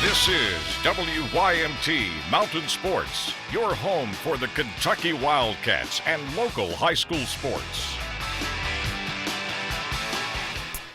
This is WYMT Mountain Sports, your home for the Kentucky Wildcats and local high school sports.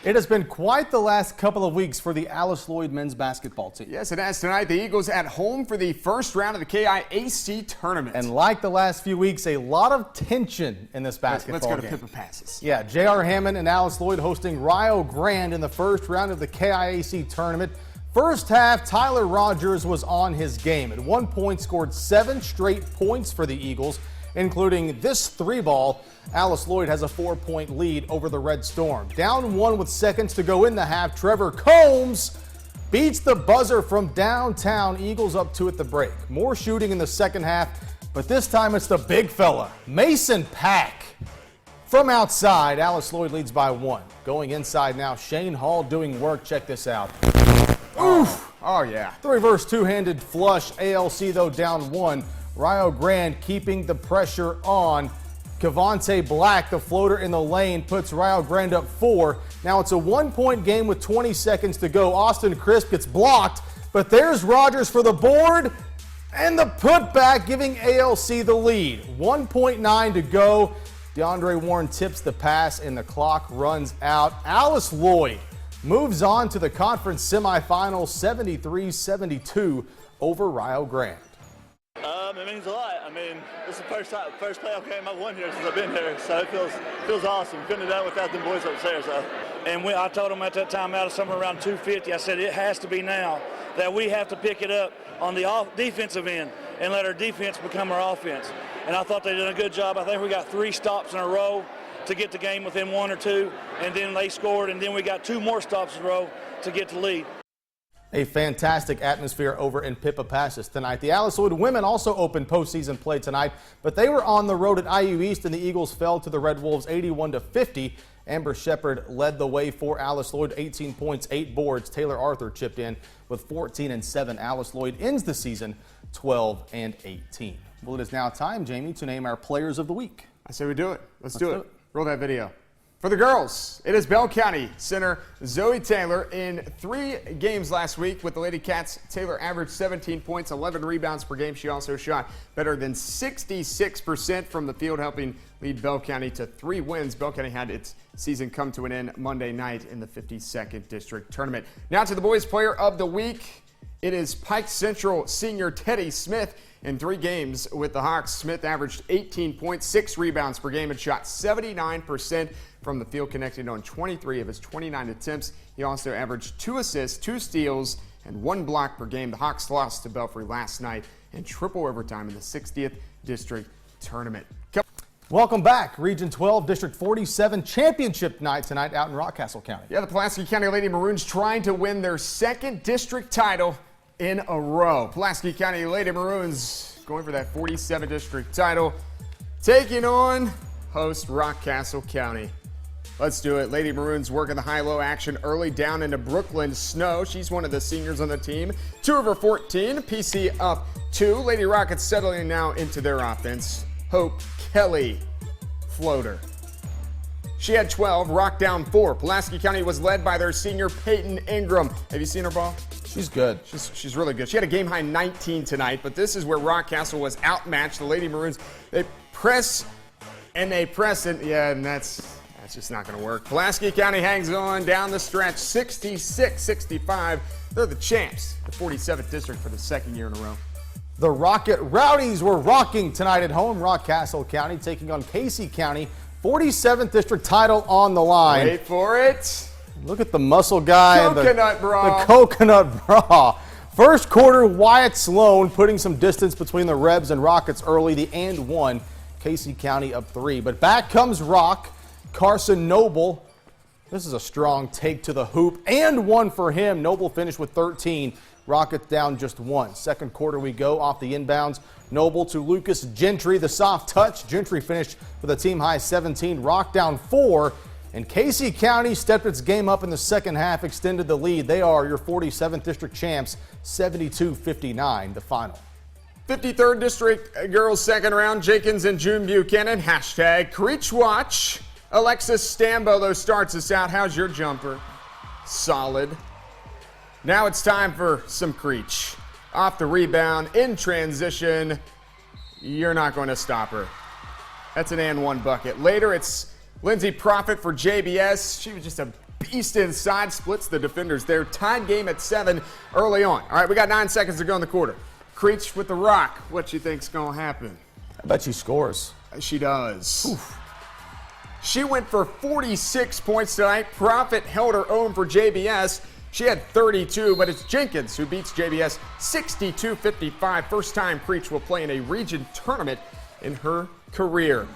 It has been quite the last couple of weeks for the Alice Lloyd men's basketball team. Yes, it has tonight. The Eagles at home for the first round of the KIAC tournament. And like the last few weeks, a lot of tension in this basketball game. Let's go to Pippa Passes. Yeah, J.R. Hammond and Alice Lloyd hosting Rio Grande in the first round of the KIAC tournament. First half, Tyler Rogers was on his game. At one point, scored 7 straight points for the Eagles, including this 3-ball. Alice Lloyd has a 4-point lead over the Red Storm. Down 1 with seconds to go in the half, Trevor Combs beats the buzzer from downtown. Eagles up 2 at the break. More shooting in the second half, but this time it's the big fella, Mason Pack. From outside, Alice Lloyd leads by 1. Going inside now, Shane Hall doing work. Check this out. Oof! Oh, yeah. The reverse two-handed flush. ALC, though, down 1. Rio Grande keeping the pressure on. Cavante Black, the floater in the lane, puts Rio Grande up 4. Now it's a 1-point game with 20 seconds to go. Austin Crisp gets blocked, but there's Rogers for the board and the putback, giving ALC the lead. 1.9 to go. DeAndre Warren tips the pass and the clock runs out. Alice Lloyd moves on to the conference semifinals, 73-72 over Rio Grande. It means a lot. I mean, this is the first playoff game I've won here since I've been here, so it feels awesome. Couldn't have done it without them boys upstairs, though. And I told them at that time out of somewhere around 250, I said it has to be now that we have to pick it up on the defensive end and let our defense become our offense. And I thought they did a good job. I think we got 3 stops in a row to get the game within 1 or 2, and then they scored, and then we got 2 more stops in a row to get the lead. A fantastic atmosphere over in Pippa Passes tonight. The Alice Lloyd women also opened postseason play tonight, but they were on the road at IU East, and the Eagles fell to the Red Wolves 81-50. Amber Shepard led the way for Alice Lloyd, 18 points, 8 boards. Taylor Arthur chipped in with 14 and 7. Alice Lloyd ends the season 12 and 18. Well, it is now time, Jamie, to name our players of the week. I say we do it. Let's do it. Roll that video. For the girls, it is Bell County center Zoe Taylor. In 3 games last week with the Lady Cats, Taylor averaged 17 points, 11 rebounds per game. She also shot better than 66% from the field, helping lead Bell County to 3 wins. Bell County had its season come to an end Monday night in the 52nd District Tournament. Now to the boys' player of the week. It is Pike Central senior Teddy Smith. In 3 games with the Hawks, Smith averaged 18 points, 6 rebounds per game, and shot 79% from the field, connecting on 23 of his 29 attempts. He also averaged 2 assists, 2 steals, and 1 block per game. The Hawks lost to Belfry last night in triple overtime in the 60th District Tournament. Welcome back. Region 12, District 47 championship night tonight out in Rockcastle County. Yeah, the Pulaski County Lady Maroons trying to win their 2nd district title in a row. Pulaski County Lady Maroons going for that 47 district title, taking on host Rockcastle County. Let's do it. Lady Maroons working the high-low action early down into Brooklyn Snow. She's one of the seniors on the team. 2 of her 14. PC up 2. Lady Rockets settling now into their offense. Hope Kelly, floater. She had 12. Rock down 4. Pulaski County was led by their senior Peyton Ingram. Have you seen her ball? She's good. She's really good. She had a game-high 19 tonight, but this is where Rockcastle was outmatched. The Lady Maroons, they press and they press it. Yeah, and that's just not going to work. Pulaski County hangs on down the stretch, 66-65. They're the champs, the 47th district for the 2nd year in a row. The Rocket Rowdies were rocking tonight at home. Rockcastle County taking on Casey County. 47th district title on the line. Wait for it. Look at the muscle guy. Coconut bra. The coconut bra. First quarter, Wyatt Sloan putting some distance between the Rebs and Rockets early. The and 1. Casey County up 3. But back comes Rock. Carson Noble. This is a strong take to the hoop. And 1 for him. Noble finished with 13. Rockets down just 1. Second quarter we go off the inbounds. Noble to Lucas Gentry. The soft touch. Gentry finished with a team high 17. Rock down 4. And Casey County stepped its game up in the second half, extended the lead. They are your 47th district champs, 72-59, the final. 53rd District girls second round, Jenkins and June Buchanan. Hashtag Creech Watch. Alexis Stambolo starts us out. How's your jumper? Solid. Now it's time for some Creech. Off the rebound, in transition. You're not going to stop her. That's an and one bucket. Later, it's Lindsay Profit for JBS. She was just a beast inside, splits the defenders there. Tied game at 7 early on. All right, we got 9 seconds to go in the quarter. Creech with the rock. What you think's going to happen? I bet she scores. She does. Oof. She went for 46 points tonight. Profit held her own for JBS. She had 32, but it's Jenkins who beats JBS 62-55. First time Creech will play in a region tournament in her career.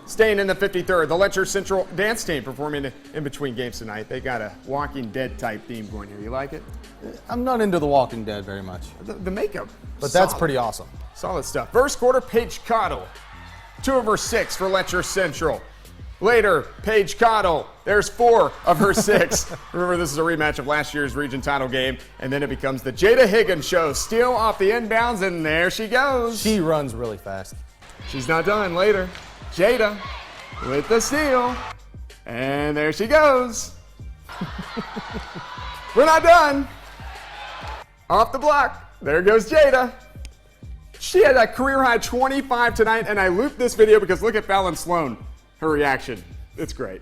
Staying in the 53rd, the Letcher Central dance team performing in between games tonight. They got a Walking Dead type theme going here. You like it? I'm not into The Walking Dead very much. The makeup. But solid. that's pretty awesome. Solid stuff. First quarter, Paige Cottle. 2 of her 6 for Letcher Central. Later, Paige Cottle, there's 4 of her 6. Remember, this is a rematch of last year's region title game, and then it becomes the Jada Higgins show. Steal off the inbounds, and there she goes. She runs really fast. She's not done. Later, Jada with the steal, and there she goes. We're not done. Off the block, there goes Jada. She had a career-high 25 tonight, and I looped this video because look at Fallon Sloan. Her reaction, it's great.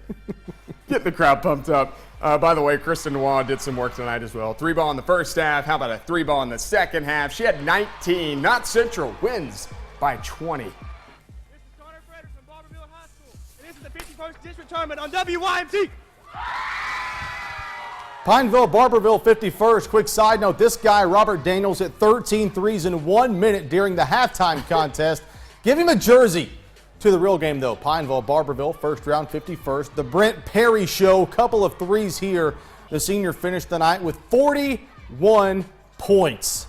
Get the crowd pumped up. By the way, Kristen Waugh did some work tonight as well. 3-ball in the first half. How about a 3-ball in the second half? She had 19. Not Central wins by 20. This is Connor Frederick from Barberville High School, and this is the 51st district tournament on WYMT. Pineville, Barberville 51st. Quick side note, this guy, Robert Daniels, hit 13 threes in 1 minute during the halftime contest. Give him a jersey. To the real game, though. Pineville, Barberville, first round, 51st. The Brent Perry Show, couple of threes here. The senior finished the night with 41 points.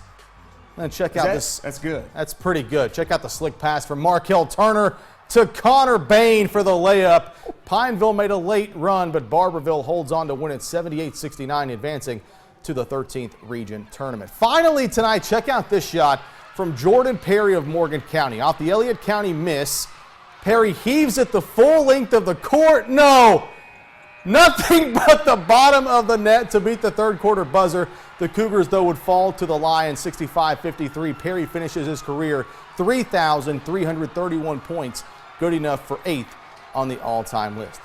And check out this. That's good. That's pretty good. Check out the slick pass from Markel Turner to Connor Bain for the layup. Pineville made a late run, but Barberville holds on to win it 78-69, advancing to the 13th region tournament. Finally tonight, check out this shot from Jordan Perry of Morgan County. Off the Elliott County miss. Perry heaves it the full length of the court. No, nothing but the bottom of the net to beat the third quarter buzzer. The Cougars, though, would fall to the Lions 65-53. Perry finishes his career 3,331 points, good enough for 8th on the all-time list.